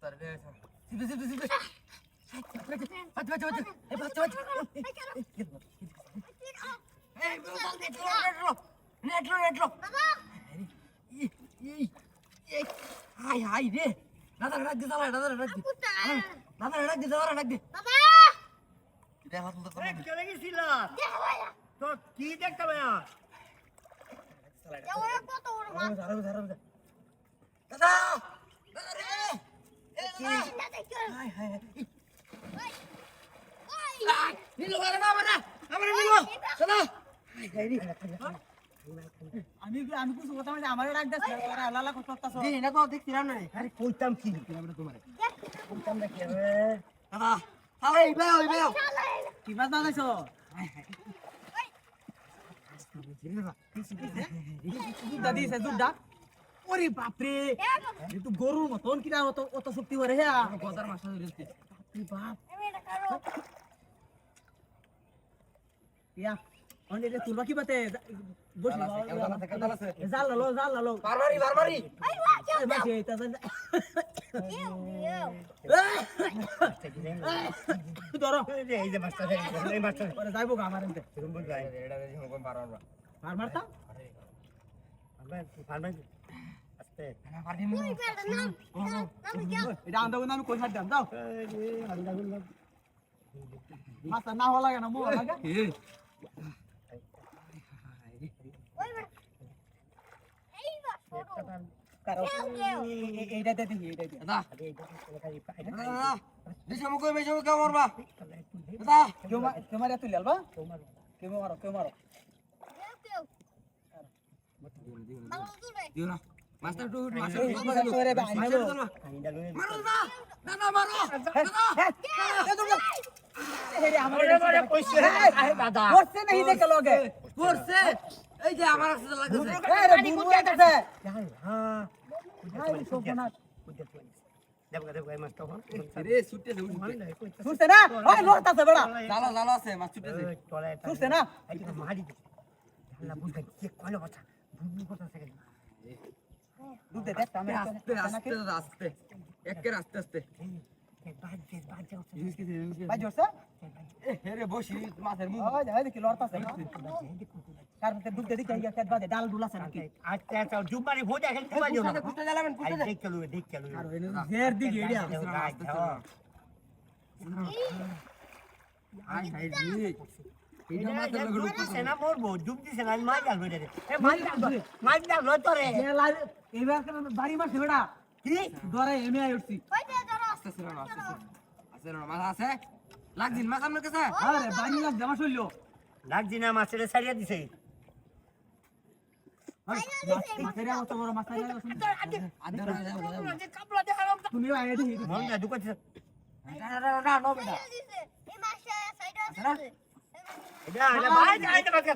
তারে সিধে বাচ্চা এই বাচ্চা এই নেটলো হাই হাই রে দাদা রাখ দে দাদা রাখ দে দাদা রাখ দে বাবা এটা হাত তো এই চলে গেছিল তো কি দেখতে ভাই ওরা কত বড় মাছ দাদা দাদা রে হাই হাই হাই ওই নিলো বারে না আমরা নিলো দাদা হাই হাই রে আমি কিছু কথা মানে আমারে ডাক দাস তোরা আলালা কথা করতাছ দিন না তো দেখছিলাম না আরে কইতাম কি আমরা তোমারে কইতাম না কি রে দাদা তাহলে এইবে কি বাত বানাইছ দুধ দিছে দুধটা ওরে বাপ রে এ তো গরুর মতন কিরা অত শক্তি করে হ্যাঁ গজার মাছ ধরেছে বাপ রে বাপ আমি এটা করো ইয়া অনে রে তুলবা কি বাতে বসে কেমন আছে জাল লালো বারবারি আই ওয়া এ মাসে এটা ধরো এই যে মাস্টার এই মাস্টার ওরে যাইবো গা আমার এনতে তুমি বল ভাই এটা দেখি কোন পারবা মার মারতা আমরা ফার্মাই আস্তে পারবি তুই বেড়া নাম আমি যাও এটা আন্দা আমি কই ছাড় দাও দাও এই আল্লাহ আল্লাহ মাথা না হওয়া লাগে না মো লাগে ওই বেড়া এই বা ছোট কারো এইটা দে এইটা দে দাদা আরে এটা চলে খালি পাই দাদা দেশে মুকো মেশে মুকো মারবা দাদা কেউ মারিয়া তুই লালবা কেউ মারো কেউ ভালো দূরে দিও না মাস্টার টু মাস্টার করে আইনাবো কাইন্ডা লই মারো দাদা দাদা মারো দাদা হেরে আমার আরে কইছে আরে দাদা করছে নাই দেখে লগে করছে এই যে আমার কাছে লাগছে আরে বুড়ো আছে হ্যাঁ আরে সোপনা দেবগা এই মাস্টার হন রে ছুটে যাও শুনছে না ওই লড়তাছে বড়া জালো আছে মাছ ছুটেছে তোলে শুনছে না এই তো মারি না বুঝা কি কইলো কথা বুঝু কথা থেকে দুধ দে দেখ আমি আস্তে আস্তে দাদা আস্তে একের আস্তে আস্তে বাদ যাও ভাই জোরছে রে বসি মাছের মুখ ওই যাই দেখি লড়তাছে কারণ তে দুধ দে দিকে ইয়া খেত বাদে ডাল ডুলাছে নাকি আচ্ছা আচ্ছা জুমারি ভোজা খেলতে পারিও না কুটে জ্বালাবেন আই কুটে দেখ চলো আর ওই জের দিকে এরিয়া আই হাই রে এইটা মাছের লগে ঢুকছে সেনা মরবো ডুব দিছে না মাই ডাল বইরে এ মাই ডাল লয় তোরে এবার বাড়ি মারছে বেটা কি দরে এমে আই উঠছি ওই দে ধরো আস্তে ছিল না আস্তে না মাছ আছে লাগদিন মাছ আপনার কাছে আরে বাড়ি লাগ জামা শৈল লাগজি না মাছের ছাড়িয়া দিছে মাছের মতো বড় মাছ আইলা আদর তুমি আইয়া দেখি মন না ঢুকাচ্ছে না নো বেটা দিছে এই মাসে সাইড আছে এটা ভাই যাইতে পারে